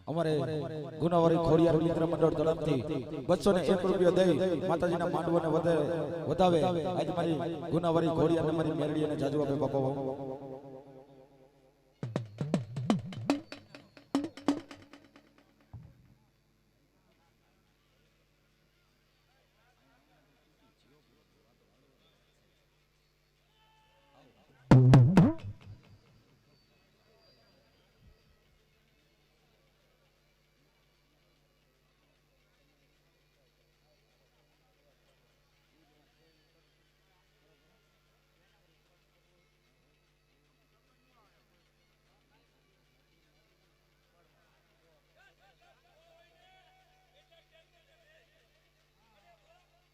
અમારે ગુનાવારી ખોડિયાર મિત્ર મંડળ તરફથી 201 રૂપિયા દઈ માતાજીના માંડવાને વધાવે આજ મારી ગુનાવારી ખોડિયાર મારી મેરડી અને જાજુ આપે બાપા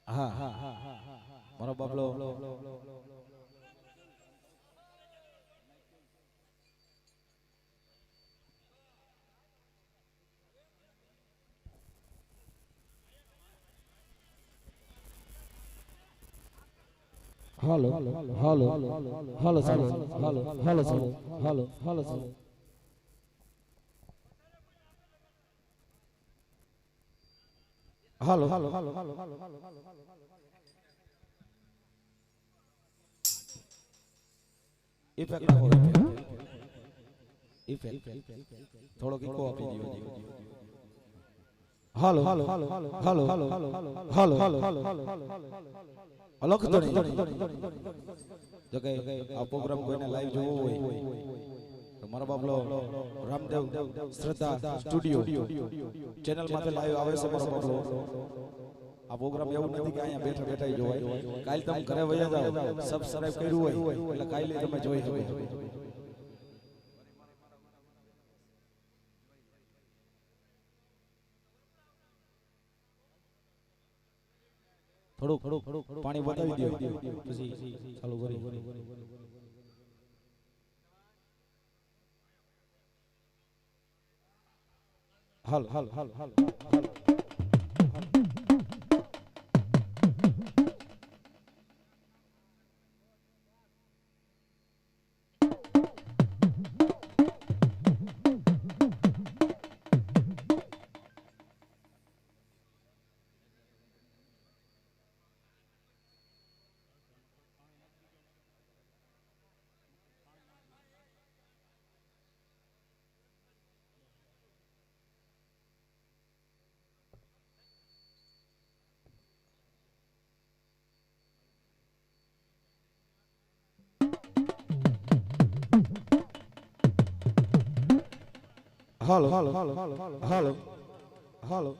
હા મારો બાબલો હાલો હાલો હાલો ચાલો હાલો હાલો ચાલો હાલો હાલો ચાલો હાલો હાલો હાલો હાલો હાલો ઇફેક્ટ નાખો ઇફેક્ટ થોડો ઇકો આપી દીયો હાલો હાલો હાલો હાલો હાલો હાલો હાલો અલગ તો નહીં જો કે આ પ્રોગ્રામ કોઈને લાઈવ જોવો હોય તો મારો બાબલો રામદેવ શ્રદ્ધા સ્ટુડિયો ચેનલ માંથી લાઈવ આવે છે મારો બાબલો આ પ્રોગ્રામ એવું નથી કે અહીંયા બેઠા બેઠા જોવાય કાલ તમે ઘરે વયા જાવ સબસ્ક્રાઇબ કર્યું હોય એટલે કાલે તમે જોઈ શકો થોડું પાણી બતાવી દો પછી ચાલુ કરી હાલ હાલ હાલ હાલ હાલ હાલો હાલો હાલો હાલો હાલો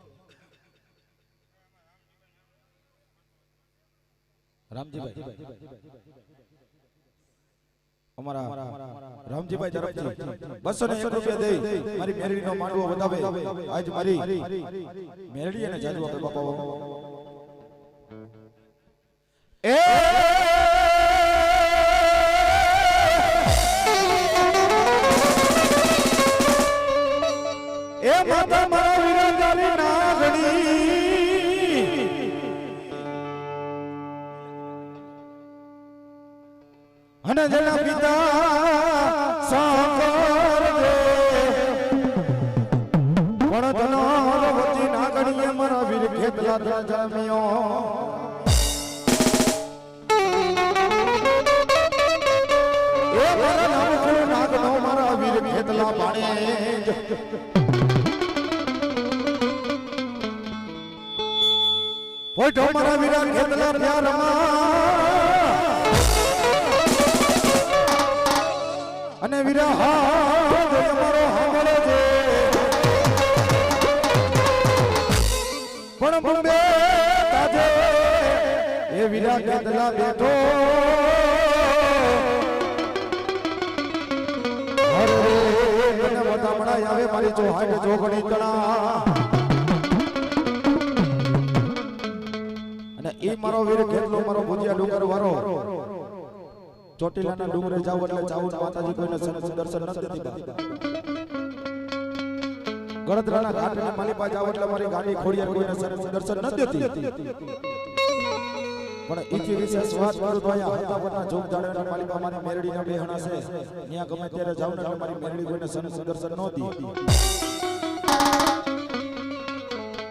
રામજીભાઈ અમારા રામજીભાઈ તરફથી 201 રૂપિયા દઈ મારી મેરડીનો માંડવો વધાવે આજ મારી મેરડી અને જાજુ આપે બાપા એ માતા મારા વિરાજાની નાગણી અને જેના પિતા સાકર દે પણ ધનવતી નાગણીએ મારા વીર ખેતલા જન્મ્યો એ મારા નામ નાગનો મારા વીર ખેતલા પાણે પોઈઠો મારા વીરા ખેતલા પ્યારમાં અને વીરા હાથ અમારો હામળો છે પણ બોમ્બે તાજે એ વીરા ખેતલા બેઠો હરે મને મોટા મળાય આવે મારી ચોહાટ જોગણી તણા એ મારો વીર ખેતલો મારો ભુજિયા ડુંગર વારો ચોટીલાના ડુંગરે જાવ એટલે ચાઉડ માતાજી કોઈને દર્શન નથી દેતા ગળદરાના ઘાટને માલિપા જાવ એટલે મારી ગાડી ખોડિયાર કોઈને દર્શન નથી દેતી પણ ઈથી વિશેષ વાત કરું તો અહીંયા હતાપરના જોગ જાડેના માલિપા મારી મેરડીના બેહણા છે ત્યાં ગમે ત્યારે જાવ ને મારી મેરડી કોઈને દર્શન નહોતી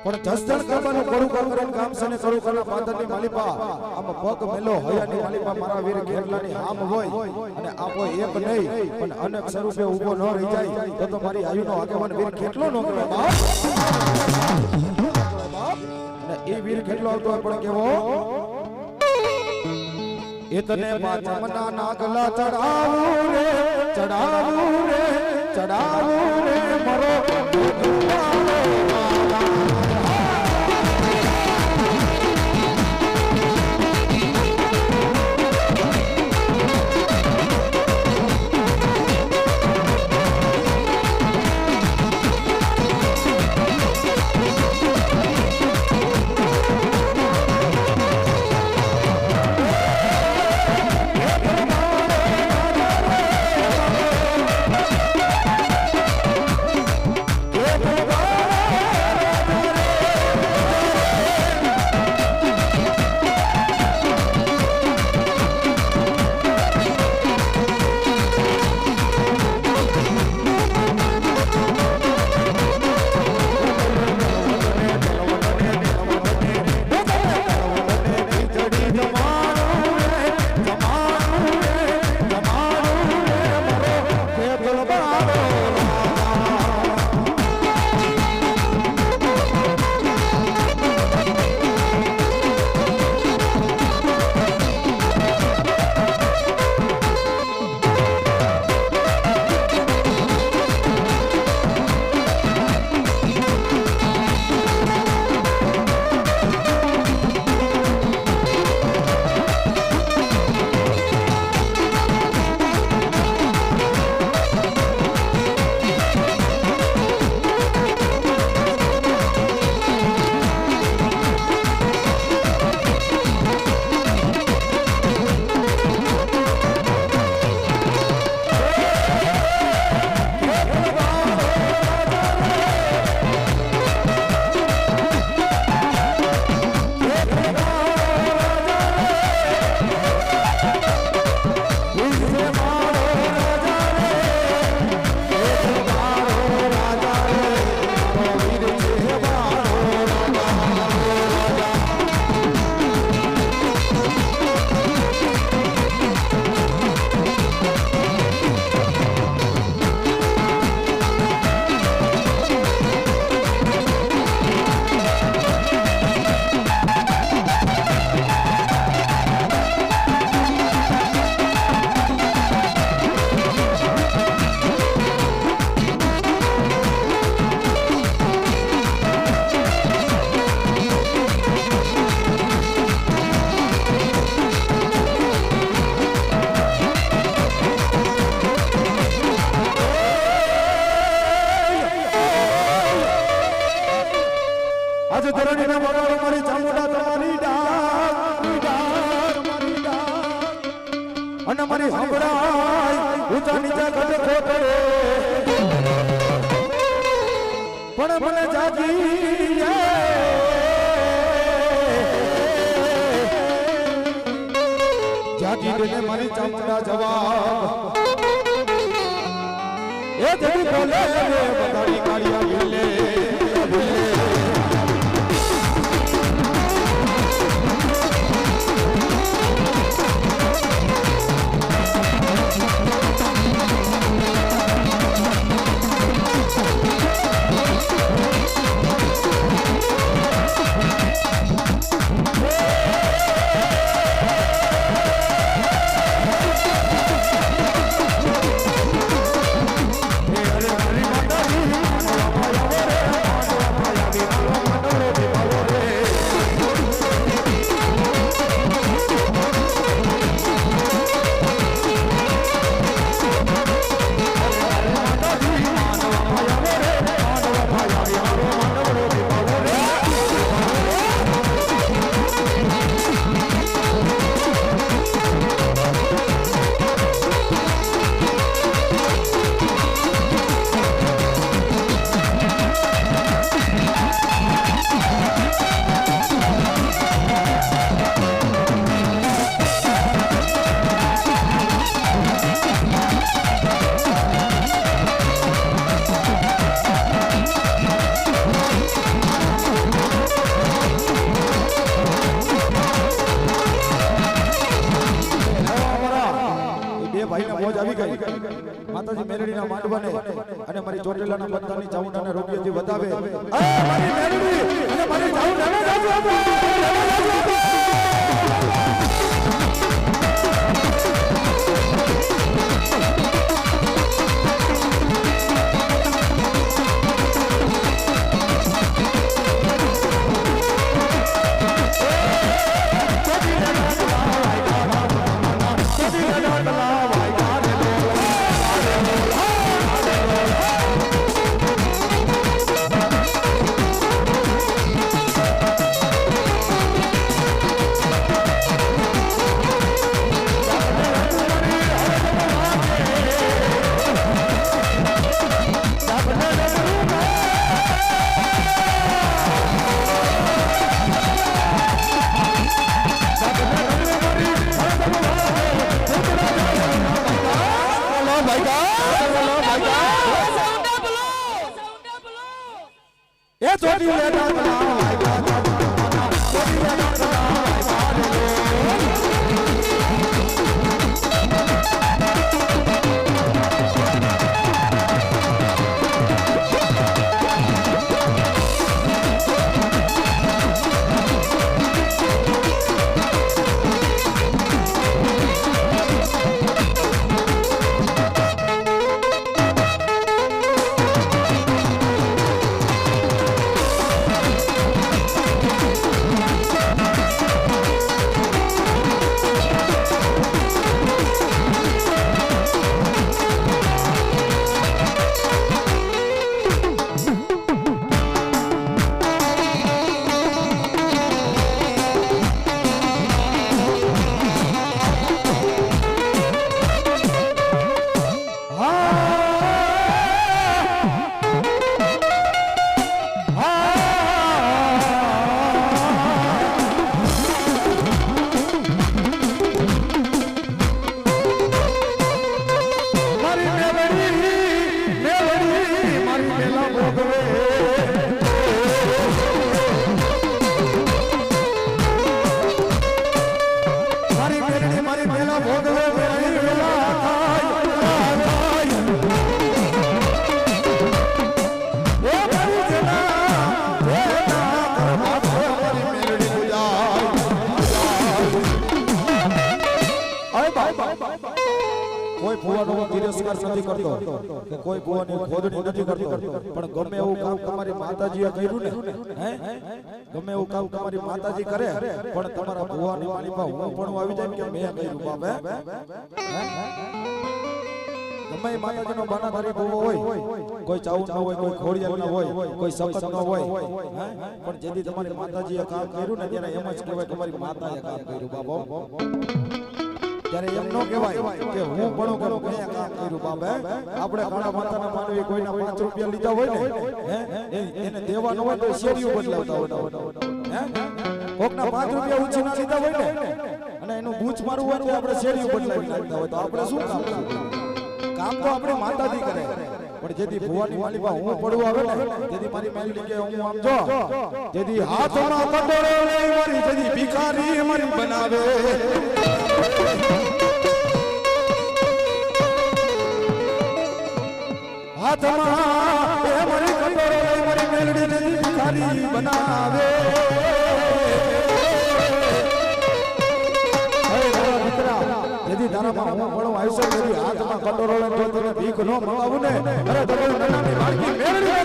પણ જસજણ કરવાનું કરું કરીને કામ છે ને કરું કરના પાદરની માલિપા આમ પગ મેલો હયાની માલિપા મારા વીર ઘેરલાની આમ હોય અને આપો એક નહીં પણ અનેક સ્વરૂપે ઊભો ન રહી જાય તો મારી આયુનો આગેવાન વીર કેટલો નો કરે બાપ અને એ વીર કેટલો આવતો હોય પણ કેવો इतने बाचमना नागला चढ़ाऊं रे मरो आज धरणी ना वगाड़ो मारी चामुंडा तुम्हारी डाक અને મારી હંભળાય ઊંચા નીચા ગઢ ખોટે પણ મને જાગી જાગી ને મારી ચામુંડા જવાબ એ દેવી બોલે બધાની કાળિયા ભીલે માતાજી મેલડીના માંડવાને અને મારી ચોટીલાના બધાની ચાઉંડાને રૂપિયાથી વધાવે મારી મેલડી અને મારી ચાઉંડાને કોઈ ભુવાનો તિરસ્કાર નથી કરતો કે કોઈ ભુવાની ખોદણી નથી કરતો પણ ગમે એવું કામ તમારી માતાજીએ કર્યું ને ગમે એવું કામ તમારી માતાજી કરે પણ તમારા ભુવાની માલિકા હું પણ આવી જાય કે મેં કર્યું બાપ ગમે માતાજીનો બાનાધારી ભુવો હોય કોઈ ચાઉ ન હોય કોઈ ખોડિયાલ ન હોય કોઈ સખત ન હોય પણ જેથી તમારી માતાજીએ કામ કર્યું ને ત્યારે એમ જ કહેવાય તમારી માતાએ કામ કર્યું બાપો ત્યારે એમ ન કહેવાય કે હું ભણો કરું મેં કામ કર્યું બાપ આપણે ઘણા માતાના માનવી કોઈના 5 રૂપિયા લીધા હોય ને એને દેવાનો હોય તો શેરીઓ બદલાવતા હોય કોકના 5 રૂપિયા ઉછીના લીધા હોય ને અને એનું બૂચ મારવું હોય તો આપણે શેરીઓ બદલાવી નાખતા હોય તો આપણે શું કામ કામ તો આપણે માતાજી કરે પણ જેથી ભુવાની માલિકા હું પડવું આવે ને જેથી મારી માલી કે હું આમ જો જેથી હાથમાં કટોરો લઈ મારી જેથી ભિખારી મારી બનાવે હાથમાં એ મારી કટોરો લઈ મારી મેલડી જેથી ભિખારી બનાવે જેથી તારામાં હું ભણો આવશે જેથી હાથમાં કટોરો લઈને જો તને ભીખ ન મંગાવું ને અરે તમારી નાની બાળકી મેલડી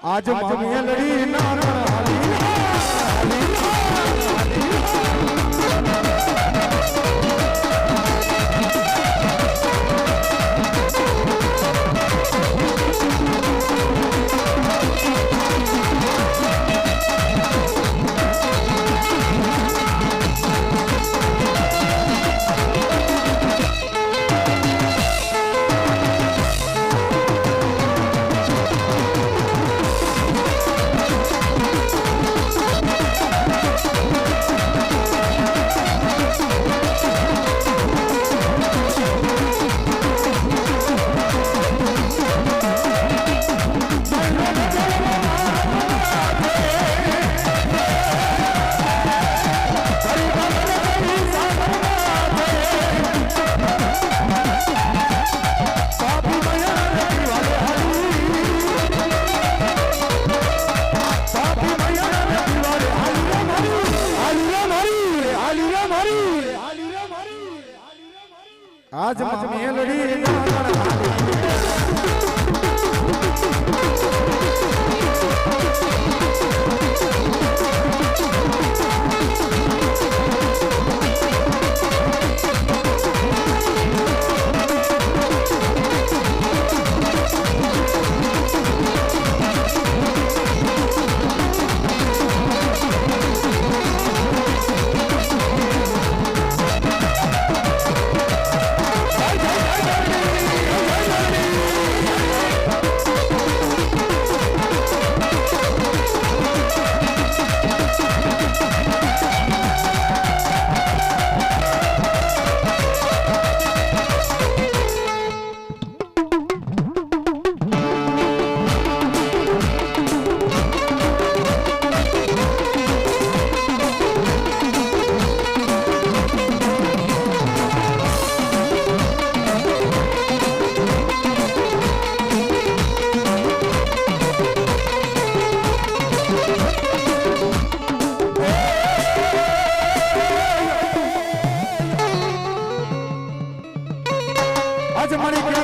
आज मेलड़ी नाना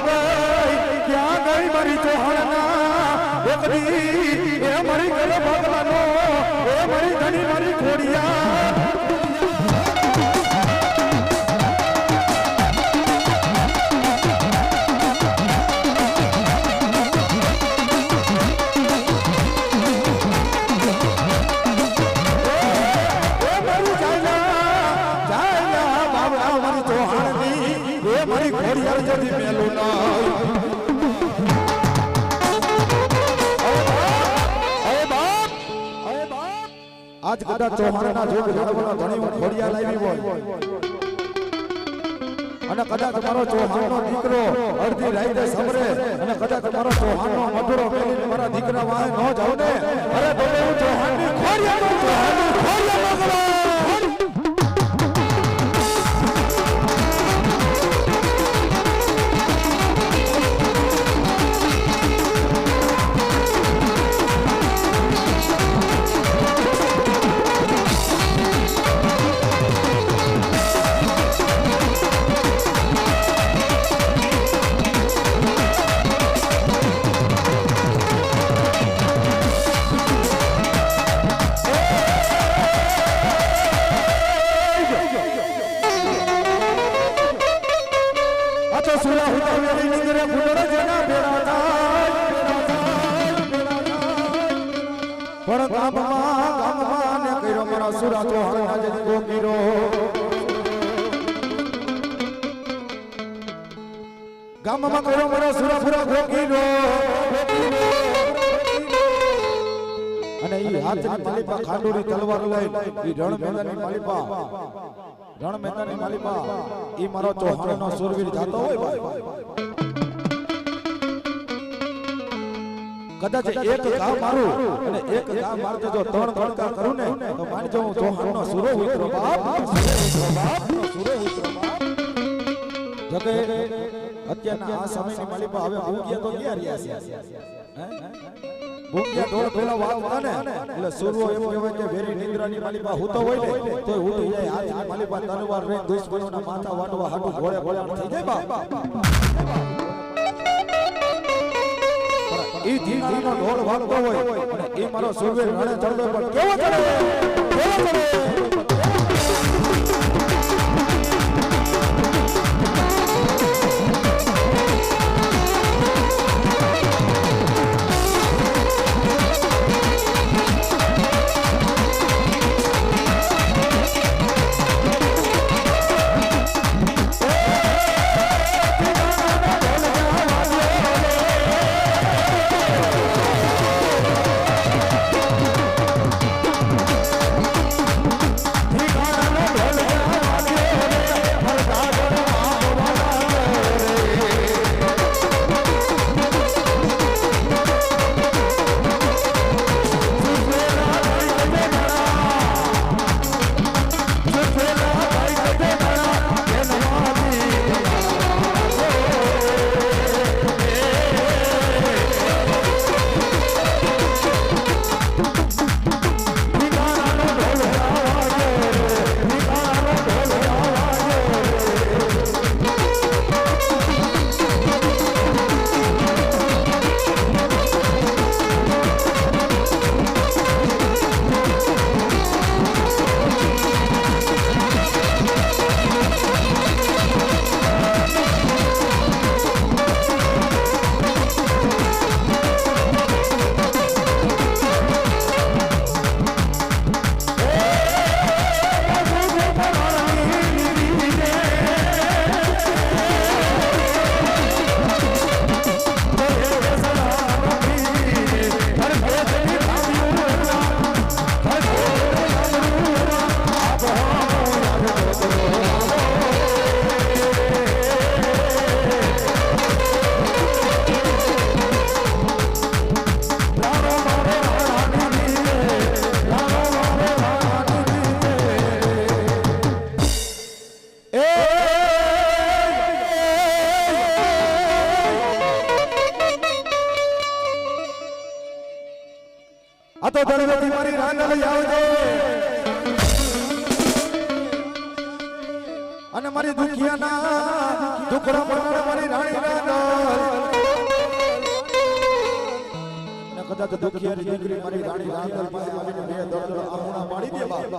ગઈ ક્યાં ગઈ મારી ચૌહાણના એકદી એ મારી ગળે ભગવાનો એ મારી ધણી મારી ખોડિયા આજ કદાચ ચૌહાણના જોગ જાણવાના ધણી ખોડિયા લાવી હોય અને કદાચ મારો ચૌહાણનો દીકરો અડધી રાતે સમરે અને કદાચ મારો ચૌહાણનો મધુરો મેલીને મારા દીકરા વાહે ન જાવ ને અરે બોલે હું ચૌહાણની ખોડિયા પણ ગામમાં ને કર્યો મારા સુરા ચૌહાણ આજે ગોગીરો ગામમાં કર્યો મારા સુરાપુરા ગોગીરો અને ઈ હાથની માલિપા ખાંડોરી તલવાર લઈ ઈ રણ મેદાનની માલિપા ઈ મારો ચૌહાણનો સુરવીર જાતો હોય ભાઈ કદાચ એક ગામ મારું અને એક ગામ મારતે જો ત્રણ ગણકાર કરું ને તો માનજો હું ચૌહાણનો સુરો ઉતરો બાપ સુરો ઉતરો બાપ જગે અત્યારના આ સમયની માલિપા હવે ભૂગ્યા તો ક્યાં રહ્યા છે ભૂગ્યા ઢોળ પેલા વાગતા ને એટલે સુરવો એમ કહેવાય કે વેરી નિંદ્રાની માલિપા હુતો હોય ને તો ઉઠી જાય હાથની માલિપા તલવાર રે દુશ્મનોના માથા વાટવા હાટુ ઘોડે ઘોડે થઈ જાય બાપ ઈ ધીંગાનો ઢોળ વાગતો હોય અને ઈ મારો સુરવીર રણે ચડતો પણ કેવો ચડે આ તો ધરતી મારી રાંગલ આવજો અને અને મારી દુખિયાના દુખડા પર મારી રાણી રાંધલ ને કદાચ દુખિયાની દીકરી મારી રાણી રાંધલ પાસે આવીને બે દર્દ આહુણા પાડી દે બાપ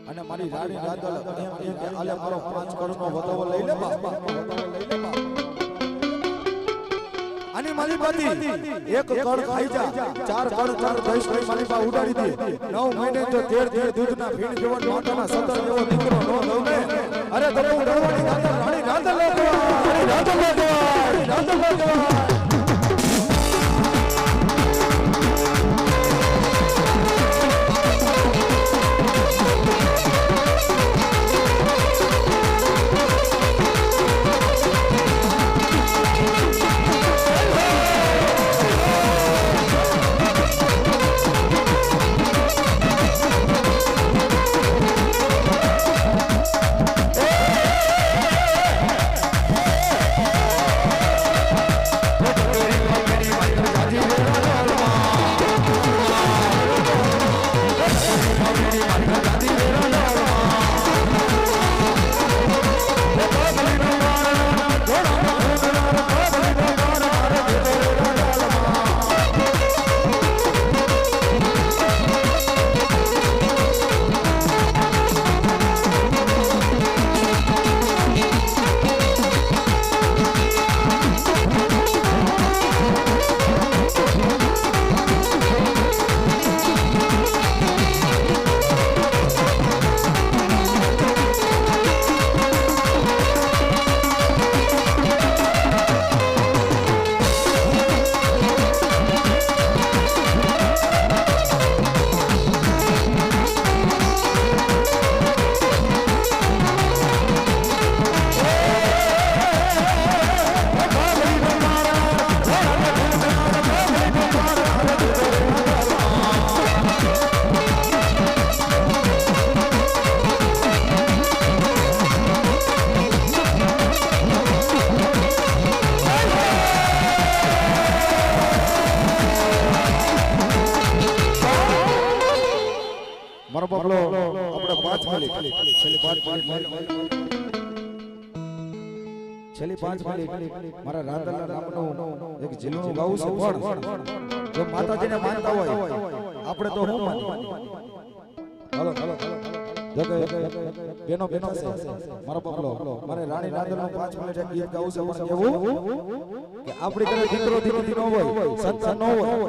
અને મારી રાણી રાંધલ એમ કે આલે મારો 5 કરોડનો વધાવો લઈ લે બાપ અને મારી બાતી એક કણ ખાઈ જા 4 કણ 4 દઈશ કઈ મારી બા ઉડાડી દે 9 મહિને તો 13 દૂધના ભીણ જેવો નોટાના 17 જેવો દીકરો નો દઉં ને અરે તો હું ડરવાની રાણી રાંધલ લેતો રાંધલ લેતો મારો બાપલો આપણે 5 મિનિટ છેલ્લી 5 મિનિટ મારા રાંધલના નામનું એક જીલનું ગાવું છે પણ જો માતાજીને માનતા હોય આપણે તો હું માની હાલો જગે બેનો છે મારો બાપલો મારે રાણી રાંધલનું 5 મિનિટ એક ગીત ગાવું છે પણ એવું કે આપણી ઘરે દીકરો દીકરી ન હોય સંતાન ન હોય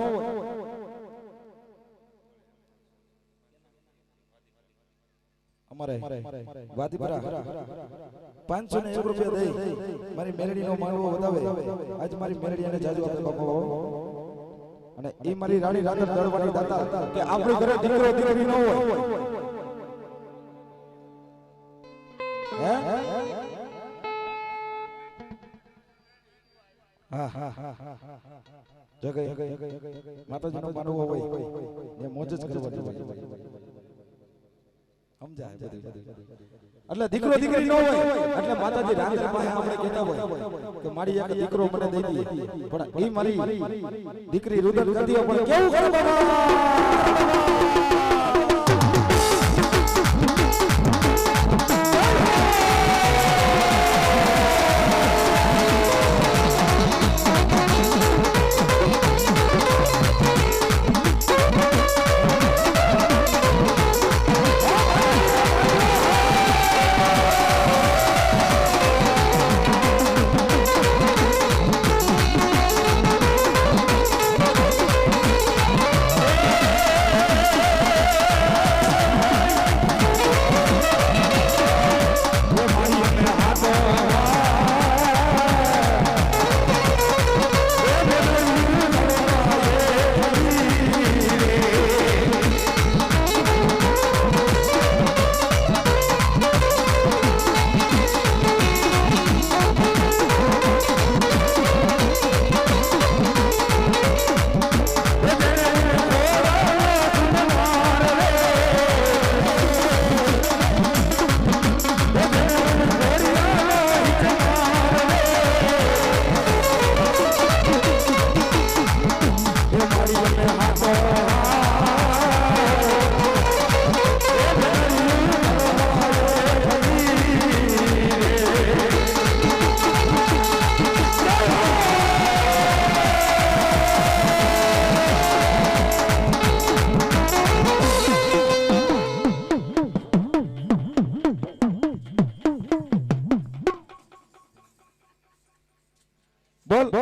અમારે વાદીપરા 501 રૂપિયા દઈ મારી મેરડીનો માળવો વધાવે આજ મારી મેરડીને જાજુ આપે બાપા અને ઈ મારી રાણી રાંધલ દળવાની દાતા કે આપણી ઘરે દીકરો દીકરી ન હોય હે જગે માતાજીનો માનવો હોય એ મોજ જ કરવાની હોય સમજાય બધું એટલે દીકરો દીકરી ન હોય એટલે માતાજી રાંધલ પાસે આપણે કહેતા હોય કે મારી એક દીકરો મને દઈ દે પણ ઈ મારી દીકરી રુદન કરતી હોય પણ કેવું કરે બાબા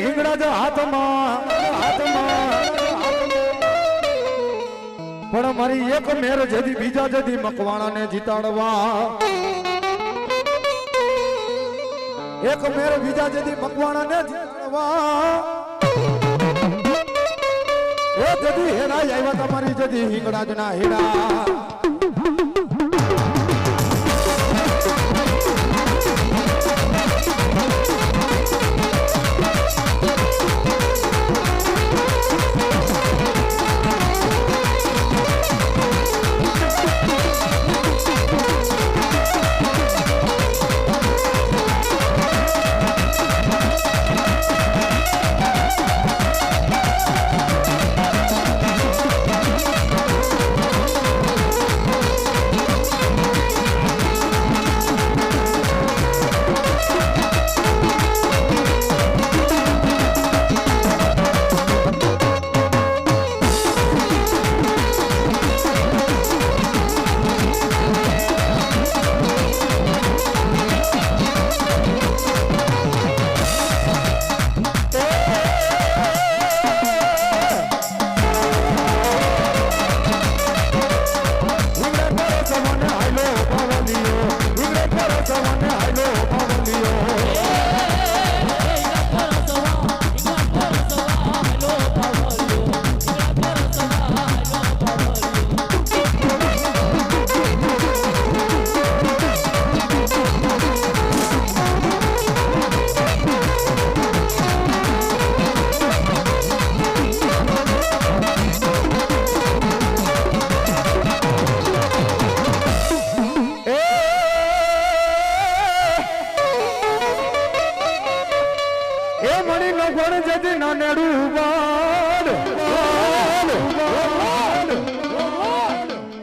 હિંગડા જ હાથમાં પણ મારી એક મેર જદી બીજા જદી મકવાણાને જીતાડવા એક મેર બીજા જદી મકવાણાને જીતાડવા એ જદી હેરા આવ્યા તમારી જદી હિંગડા જ ના હેડા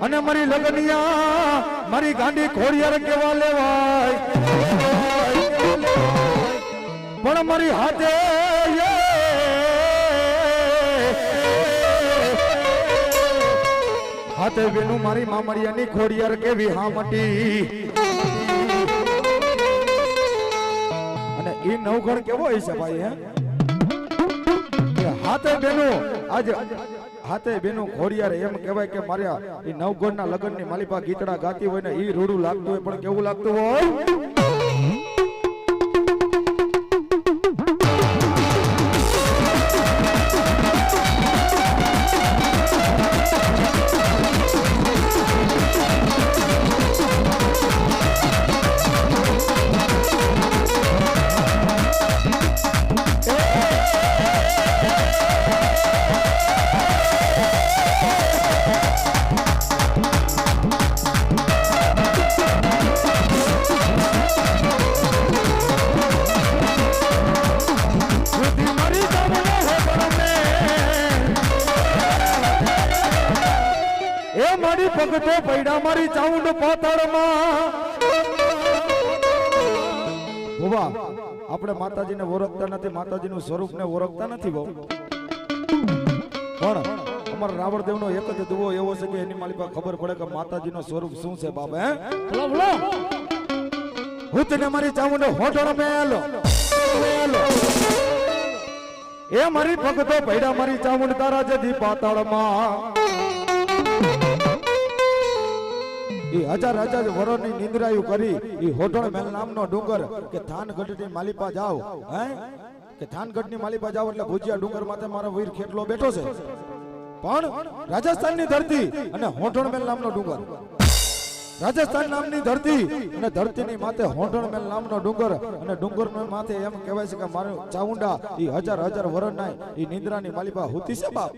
અને મારી લગનિયા મારી ગાંડી ખોડિયાર કેવા લેવાય પણ મારી હાથે હાથે બેનું મારી મામડિયાની ખોડિયાર કેવી હામટી અને ઈ નવગણ કેવો હોય છે ભાઈ હે હાથે બેનું આજ હાથે બેનું ખોડિયાર એમ કહેવાય કે માર્યા એ નવગણના લગ્નની માલિપા ગીતડા ગાતી હોય ને ઈ રૂડું લાગતું હોય પણ કેવું લાગતું હોય ભગતો પૈડા મારી ચાઉંડ પાતાળમાં ભુવા આપણે માતાજીને ઓળખતા નથી માતાજીનું સ્વરૂપને ઓળખતા નથી બહુ પણ અમારા રાવણદેવનો એક જ દુવો એવો છે કે એની માલિકા ખબર પડે કે માતાજીનું સ્વરૂપ શું છે બાબા હે બોલો બોલો હું તને મારી ચાઉંડ હોટળ મેલો એ મારી ભગતો પૈડા મારી ચાઉંડ તારા જદી પાતાળમાં હજાર હજાર વરોની નિંદ્રાયું કરી ઈ હોટળ મેલ નામનો ડુંગર કે થાનગઢની માલિપા જાવ હે કે થાનગઢની માલિપા જાવ એટલે ભુજિયા ડુંગર માથે મારો વીર ખેટલો બેઠો છે પણ રાજસ્થાનની ધરતી અને હોટળ મેલ નામનો ડુંગર રાજસ્થાન નામની ધરતી અને ધરતીની માથે હોટળ મેલ નામનો ડુંગર અને ડુંગરનો માથે એમ કહેવાય છે કે મારું ચાઉંડા ઈ હજાર હજાર વરોના ઈ નિંદ્રાની માલિપા હોતી છે બાપ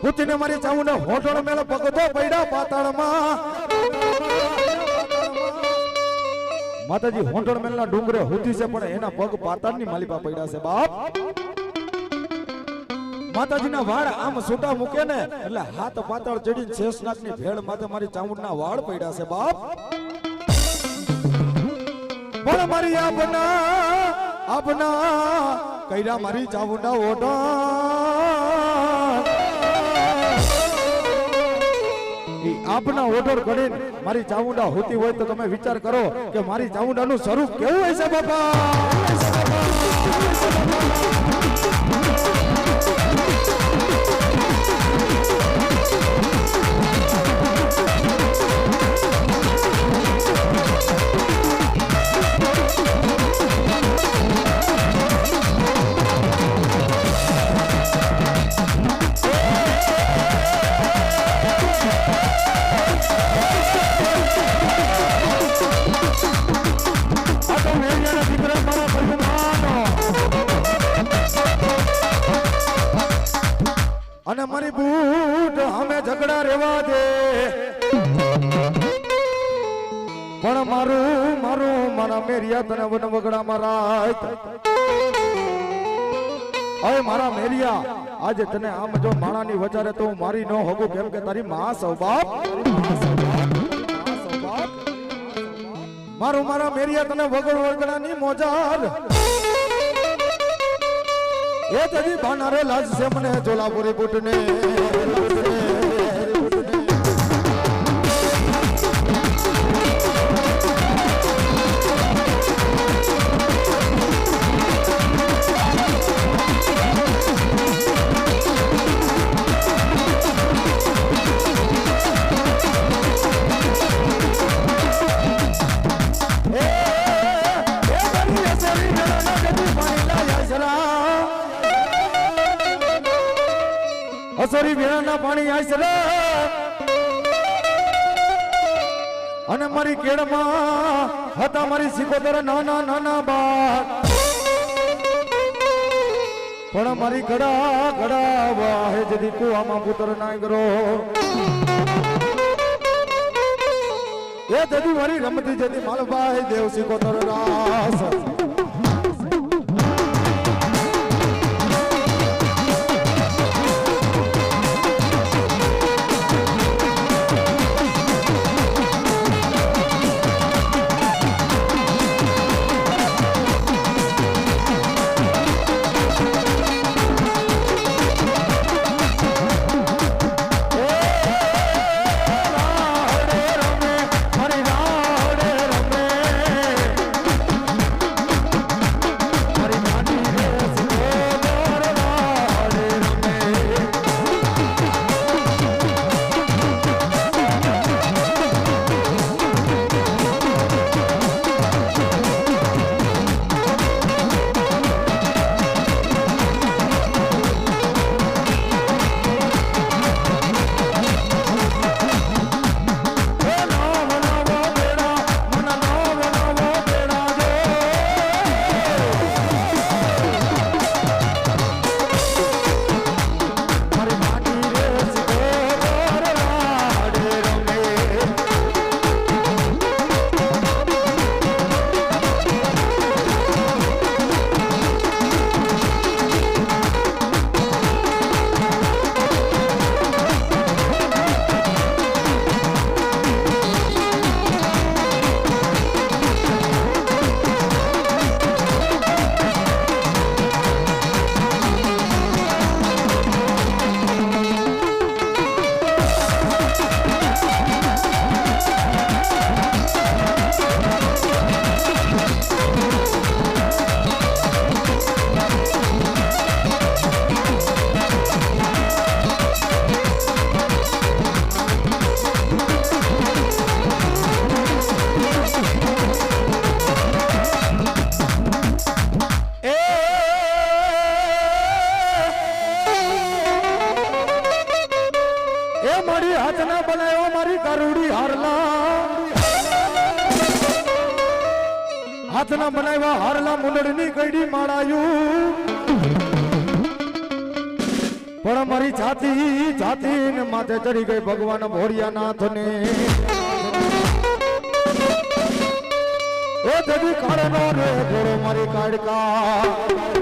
હુતીને મારી ચાઉંડા હોટળ મેલ પગતો પૈડા પાતાળમાં માતાજી હોટળ મેલના ડુંગરે હુતી છે પણ એના પગ પાતાળની માલિપા પડ્યા છે બાપ માતાજીના વાળ આમ છૂટા મૂકે ને એટલે હાથ પાતાળ ચડીને શેષનાગની ભેળ માથે મારી ચાઉંડના વાળ પડ્યા છે બાપ પણ મારી આપના કઈરા મારી ચાઉંડા ઓઢા આપના ઓર્ડર કરીને મારી ચામુંડા હોતી હોય તો તમે વિચાર કરો કે મારી ચામુંડાનું સ્વરૂપ કેવું હશે બાપા. અને મારી બૂટ અમે ઝઘડા રેવા દે પણ મારા મેરિયા તને વન વગડા મારા હવે મારા મેરિયા આજે તને આમ જો માણાની વચારે તો હું મારી ન હોગું કેમ કે તારી માં સૌ બાપ મારા મેરિયા તને વગડ વગડાની મોજાર એ તજી બાનારે લાજ છે મને જોલાપુરી બુટને અસરી વેણાના પાણી આસરે અને મારી કેડમાં હતા મારી સિકોતર નાના બાળ પણ મારી ગડા વાહે જદી કુવામાં પુત્ર ના ગરો એ જદી મારી રમતી જદી માલભાઈ દેવ સિકોતર રાસ હાથના બનાવ્યા હારલા મુંડળની કઈડી માળાયું પણ મારી છાતી ને માથે ચડી ગઈ ભગવાન ભોળિયાનાથ ને એ જદી કાળનો રે ઘોડો મારી કાડકા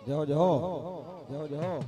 જાઓ જાઓ જાઓ જાઓ.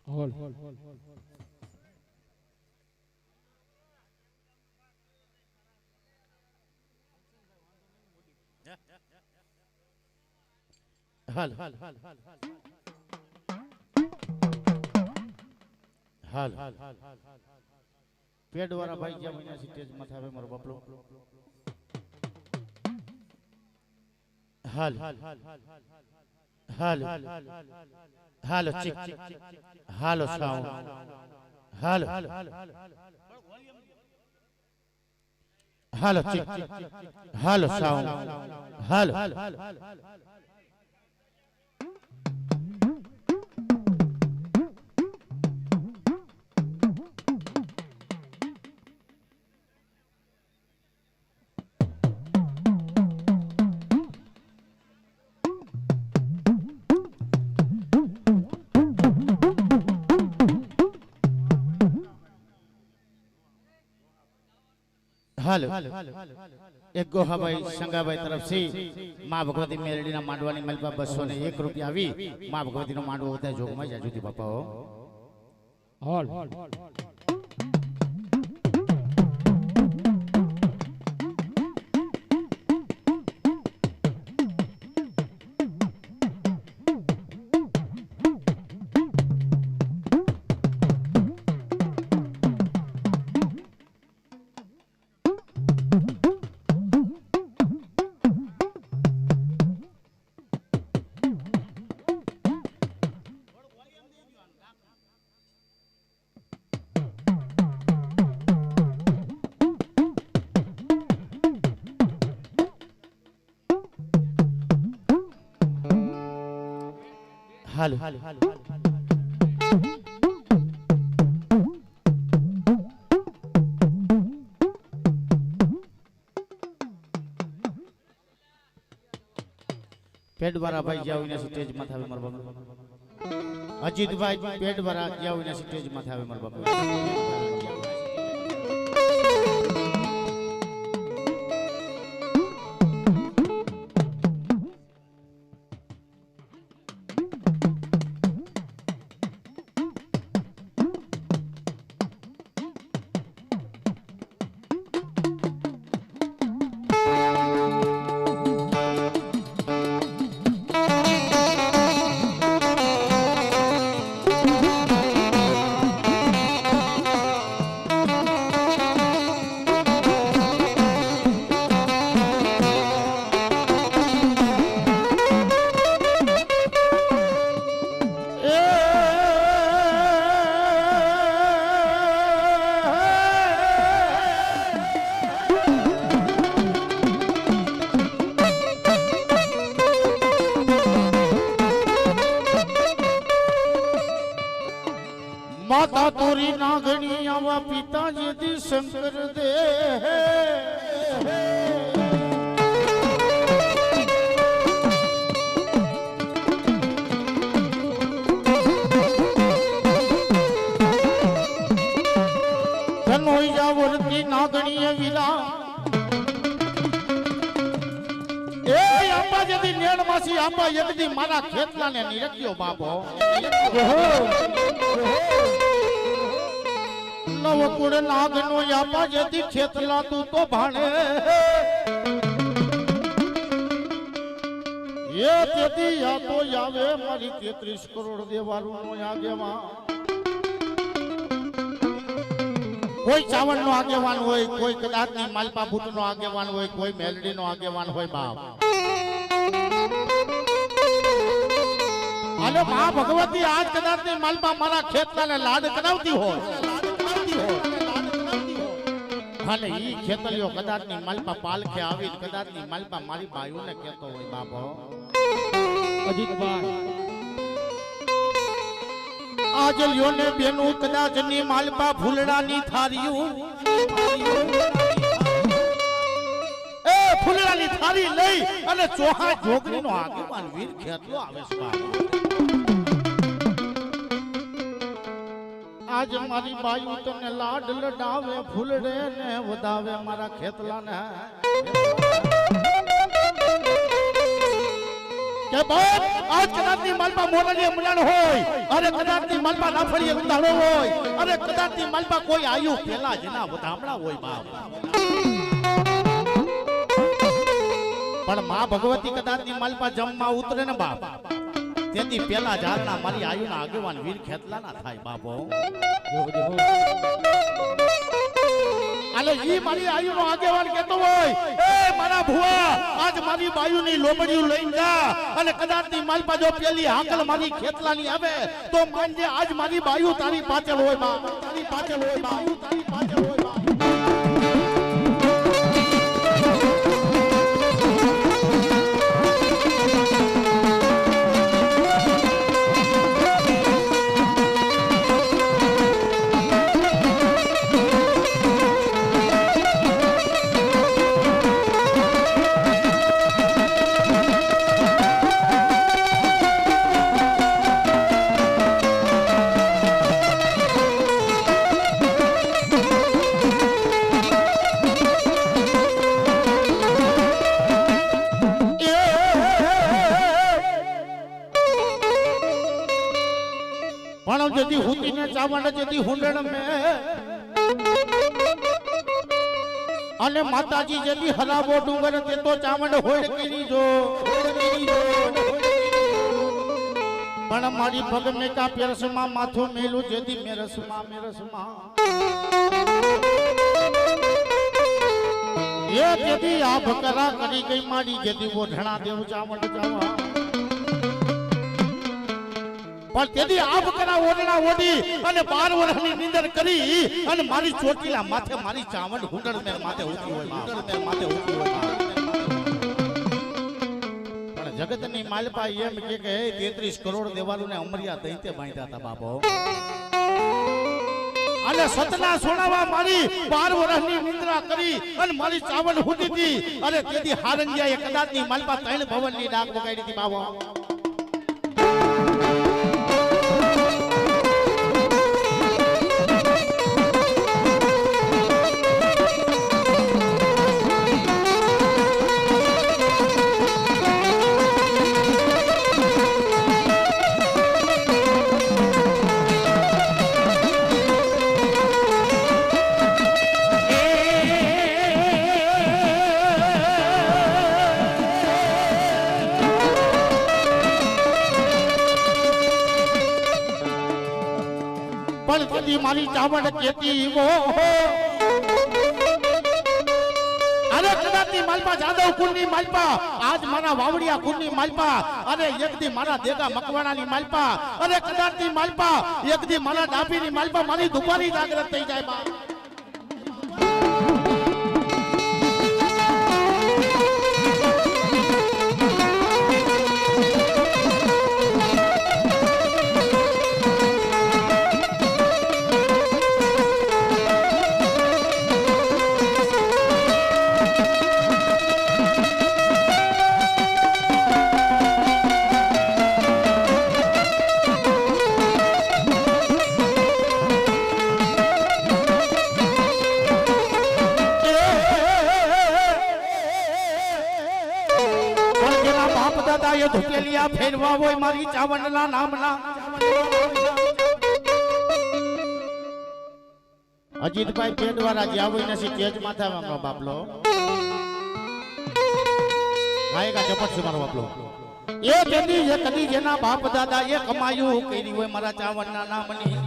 હોલ હાલ પેડ વાળા ભાઈ જ્યાં મહિના સ્ટેજ માં થાવે મારો બાપલો હાલ હાલો ચીક હાલો સાઉન્ડ હાલો હાલો ચીક હાલો સાઉન્ડ હાલો હાલો એક ગોહાભાઈ સંગાભાઈ તરફથી માં ભગવતી મેરડીના માંડવાની મલબા 201 રૂપિયા આવી માં ભગવતીનો માંડવો બધા જોગમાં જાજુતી બાપાઓ હોલ હાલો પેડ વાળા ભાઈ જ્યાં હોય સ્ટેજ માં થાવે મારા બાપા અજીતભાઈ પેડ વાળા જ્યાં હોય સ્ટેજ માં થાવે મારા બાપા માતા તોરી નાગણી આવા પિતાજી દી શંકર દે ધનોઈ જાવરતી નાગણી વીરા એ આંબા જદી નેણ માસી આંબા યદી મારા ખેતલાને નિરખ્યો બાપો નવકુળ નાગનો યાપા જતી ખેતલા તું તો ભાણે એ તેથી યા તો આવે મારી 33 કરોડ દેવારું નો આગેવાન કોઈ ચાવણ નો આગેવાન હોય કોઈ કદાચ ની માલપા ભૂત નો આગેવાન હોય કોઈ મેલડી નો આગેવાન હોય બાપ અને મા ભગવતી આજ કદાચ ની માલપા મારા ખેતલાને લાડ કરાવતી હોય અને ઈ ખેતલિયો કદાચ ની માલપા પાલખે આવી કદાચ ની માલપા મારી બાયુને કહેતો હોય બાપો અજીતભાઈ આજ લ્યો ને બેનું કદાચ ની માલપા ફૂલડાની થારિયું એ ફૂલડાની થારી લઈ અને ચોહા જોગણીનો આગેવાન વીર ખેતલો આવે છે બાપો આજ મારી બાયુ તને લાડ લડાવે ફૂલડે ને વધાવે મારા ખેતલાને કે બાપ આજ કદાચની માલપા મોરાની મલાણ હોય અરે કદાચની માલપા નાફળીએ ઉતાળો હોય અરે કદાચની માલપા કોઈ આયુ પેલા જેના વધામણા હોય બાપ પણ માં ભગવતી કદાચની માલપા જમવા ઉતરે ને બાપ તેથી પેલા જારના મારી આયુના આગેવાન વીર ખેતલાના થાય બાપો આલે ઈ મારી આયુનો આગેવાન કહેતો હોય એ મારા ભુવા આજ મારી બાયુની લોબડિયું લઈને જા અને કદાચની માલપા જો પેલી હાકલ મારી ખેતલાની આવે તો માનજે આજ મારી બાયુ તારી પાછળ હોય બા તારી પાછળ હોય બાયુ તારી પાછળ હોય બા जदी हुती ने चावण जदी हुंडण में अने माताजी जदी हलावो डूंगर ते तो चावण होड़ केरी जो पण मारी भग में का पेरसमा माथो मेलू जदी मेरसमा ये जदी आप करा करी गई मारी जदी वो ढणा देव चावण जावा पर तेदी आप करा ओडना ओडी અને 12 વર્ષની નિંદર કરી અને મારી ચોટીલા માથે મારી ચાવણ હુંડળ મેર માથે ઉઠી હોય હુંડળ મેર માથે ઉઠી હોય પણ જગતની માલપા એમ કે 33 કરોડ દેવાલોને અમરિયા દૈતે બાંધ્યા હતા બાપો. અને સતના સોનાવા મારી 12 વર્ષની નિંદ્રા કરી અને મારી ચાવડ હુતી હતી. અને તેથી હારંગિયાએ કદાચની માલપા 3 ભવનની ડાક વગાડી હતી બાબો. પણ કદી મારી ચાવડ કેતી વો અરે કદાચની માલપા જાદવ કુળની માલપા આજ મારા વાવડિયા કુળની માલપા અરે એકદી મારા દેગા મકવાણાની માલપા અરે કદાચની માલપા એકદી મારા ડાભીની માલપા મારી દુપારી જાગૃત થઈ જાય બા. ધુકેલિયા ફેરવા હોય મારી ચાવણના નામના. અજીતભાઈ પેડવાળા જ્યાં હોય નથી તેજ માથા બાપલો ગાયકા ઝપટ છે મારો બાપલો. એ તેથી જે કદી જેના બાપ દાદા એ કમાયું કરી હોય મારા ચાવણના નામની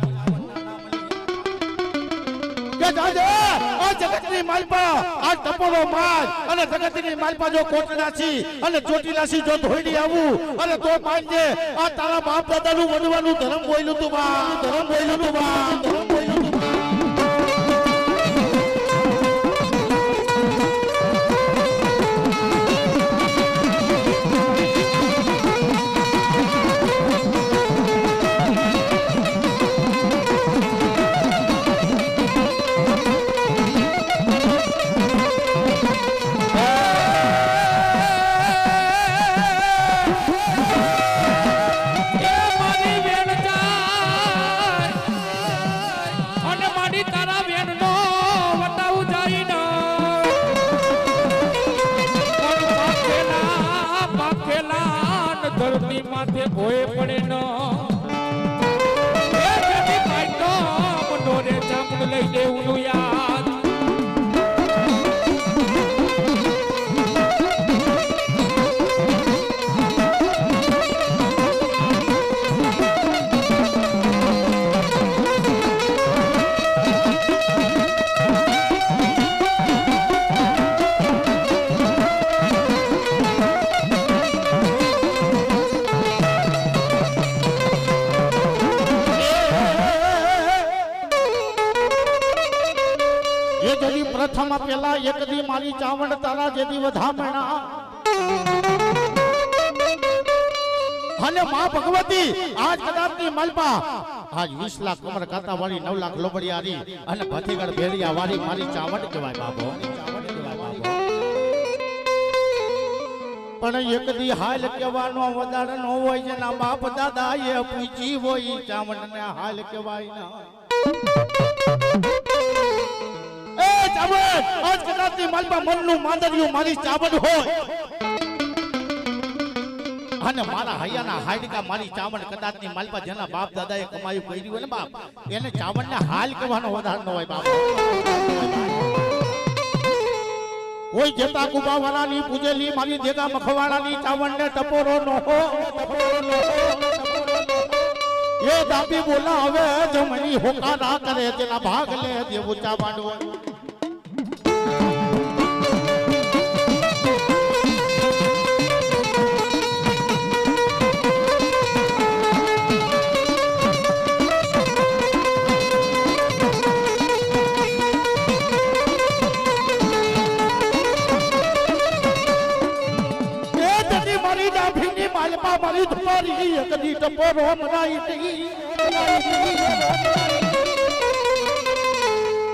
કે દાદા આ જગતની માલપા આ ટપોરો માર અને જગતની માલપા જો કોટડા છી અને ચોટીલા છી જો ધોઈડી આવું અને તો માનજે આ તારા બાપ દાદાનું વડવાનું ધર્મ બોલ્યું તું બા ધર્મ બોલ્યું તું બા ધર્મ બોલ્યું તું બા. માથે ભોય પડે ન એ જતી પાઈતો મનોરે ચામડ લઈ દેવું યાદ. પ્રથમ પેલા એક દી મારી ચાવણ તારા જેદી વધામણા અને માં ભગવતી આજ કદાચની માલપા આજ 20 લાખ કમર કાતા વાળી 9 લાખ લોબડિયારી અને ભથીગઢ ભેડિયા વાળી મારી ચાવણ કહેવાય બાબો. પણ એક દી હાલ કહેવાનો વધારે ન હોય જેના બાપ દાદા એ પૂછી હોય ચાવણ ને હાલ કહેવાય ના. આજ કદાચની માલપા મનનું માંદરિયું મારી ચાવડ હોય અને મારા હૈયાના હાડકા મારી ચાવડ કદાચની માલપા જેના બાપ દાદાએ કમાયું કર્યું હોય ને બાપ એને ચાવડને હાલ કહેવાનો વધાર ન હોય બાપ. કોઈ જેતા કુબા વાળાની પૂજેલી મારી દેગા મખવાડાની ચાવડને ટપોરો ન હો એ દાબી બોલા હવે જમણી હોકારા કરે તેના ભાગ લે દેવું ચાવડ. મારી ડાભી હવા મારી ધુમારી એકદી ટપોરો મનાઈ ટી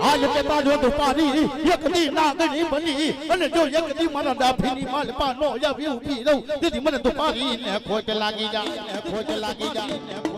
આજ કેતા જો ધુમારી એકદી નાગણી બની અને જો એકદી મારા ડાફીની માલપા નો આવી ઊભી રહું તેથી મને ધુમારી ને ખોટ લાગી જાય ખોટ લાગી જાય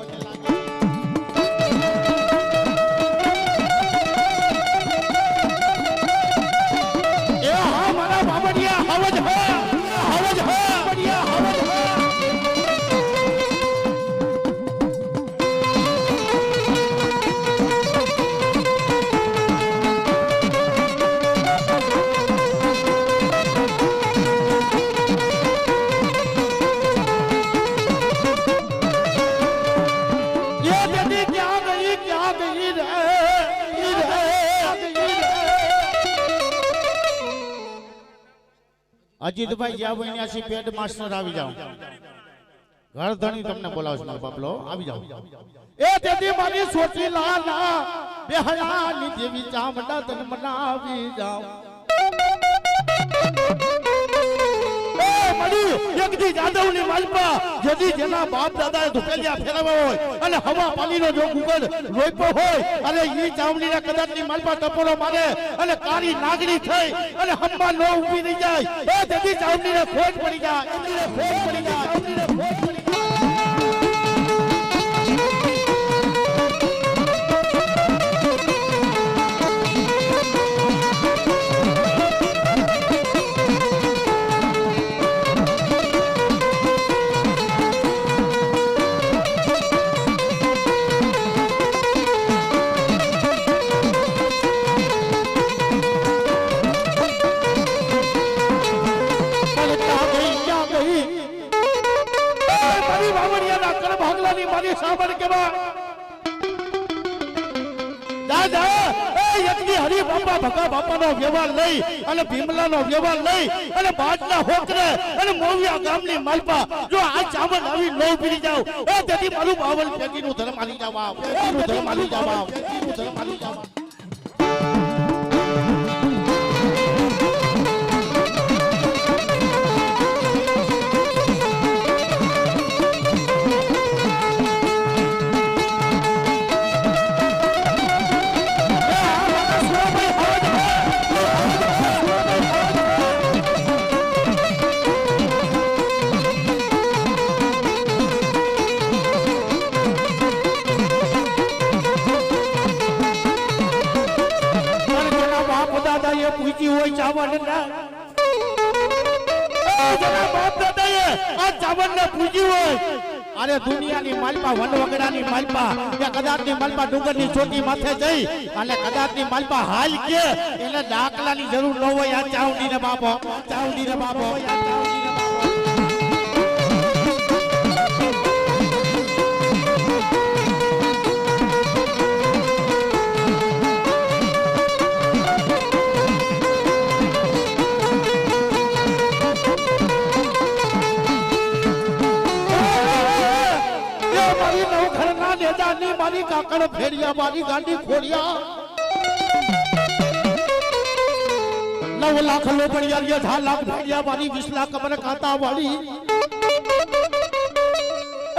અજીતભાઈ જ્યાં બન્યા છે પેડ માસ્ટર આવી જાઓ ઘરધણી તમને બોલાવશે મારો બાપલો આવી જાઓ એ તેથી મારી સોચી લાના બેહણાની દેવી ચામડા તન મનાવી જાઓ એ મળી એકદી જાદવની માલપા જેથી જેના બાપ દાદાએ ધુકેલિયા ફેરવ્યા હોય અને હવા પાણીનો જો ગુગળ રોપ્યો હોય અને ઈ ચામડીના કદાચની માલપા ટપોરો મારે અને કાળી નાગણી થઈ અને હમ્મા નો ઊભી રહી જાય એ તેથી ચામડીને ખોટ પડી જાય ચામડીને ખોટ પડી જાય ચામડીને ખોટ પડી બાપાનો વ્યવહાર લઈ અને ભીમલાનો વ્યવહાર લઈ અને બાજના હોકરે અને મોવિયા ગામની માલપા જો આ ચાવલ આવી નો પીડી જાવ એ તેથી મારું બાવલ પેટીનું ધર્મ આલી જાવા પેટીનું ધર્મ આલી જાવા પેટીનું ધર્મ આલી જાવા અરે દુનિયાની માલપા વનવગડાની માલપા કે કદાચની માલપા ડુંગરની ચોટી માથે જઈ અને કદાચની માલપા હાલ કે એને દાખલાની જરૂર ન હોય આ ચાવડીને બાપો ચાવડીને બાપો મારી કાકડ ફેરિયા મારી ગાંડી ખોડિયા 9 લાખ લોબડિયા 10 લાખ ફેરિયા મારી 20 લાખ કબર કાતા વાળી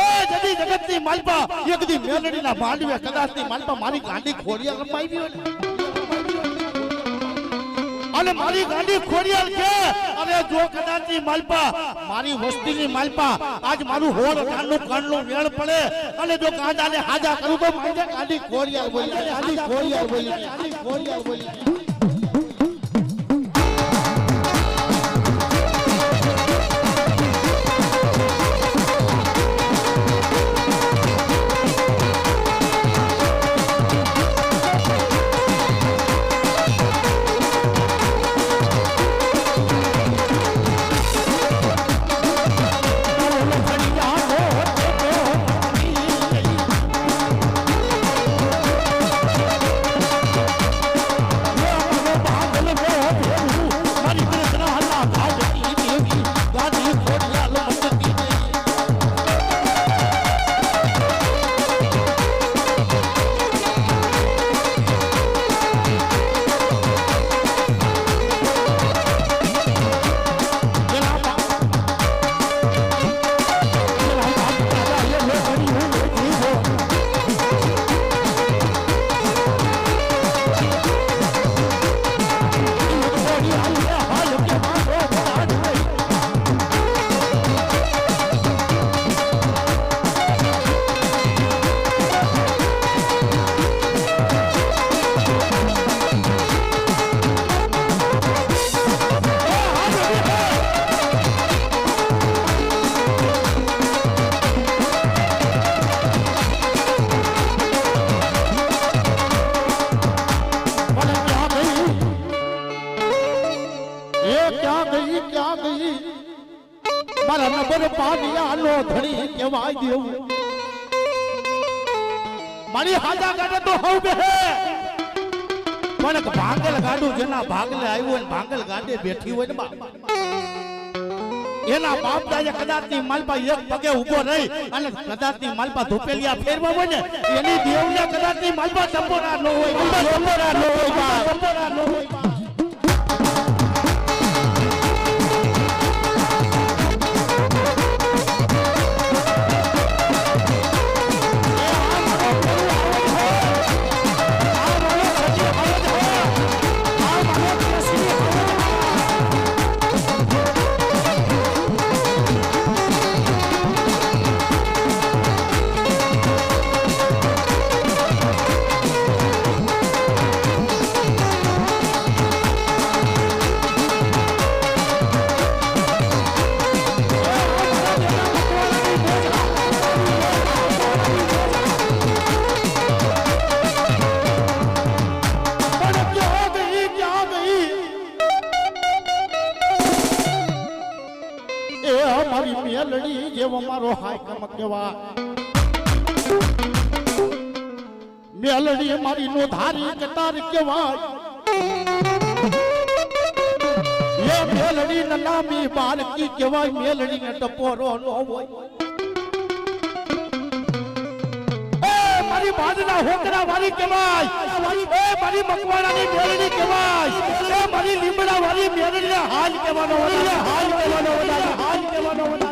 એ જદી જગતની માલપા એકદી મેલડીના માંડવે કદાચની માલપા મારી ગાંડી ખોડિયા રમાઈ અને મારી ગાંડી ખોડિયાલ છે અને જો કદાચની માલપા મારી વસ્તીની માલપા આજ મારું હોળ કાનનું કાનનું વેળ પડે અને જો કાંડાને હાજા કરું તો મારી ગાંડી ખોડિયાલ બોલી ગાંડી ખોડિયાલ બોલી ગાંડી ખોડિયાલ બોલી ભાગર પાવિયાનો ધણી કહેવાય દેવું મારી હાજા ગાડે તો હવ બે પણ ભાંગલ ગાડું જેના ભાગલે આવ્યું ને ભાંગલ ગાડે બેઠી હોય ને બાપ એના બાપ દાદા કદાચની માલપા એક પગે ઊભો રહી અને કદાચની માલપા ધોપેલિયા ફેરવા હોય ને એની દેવને કદાચની માલપા સંપોરા ન હોય સંપોરા ન હોય સંપોરા ન હોય મેલડી જેવો મારો હાયકમ કેવા મેલડી મારી નો ધારી કટાર કેવાય એ મેલડી ના નામી બાળકી કેવાય મેલડી ને ટપોરો નો હોય એ મારી બાજના હોકરા વાળી કેવાય એ મારી મકવાણાની મેલડી કેવાય એ મારી લીમડા વાળી મેલડી હાલ કેવાનો હાલ કેવાનો હાલ કેવાનો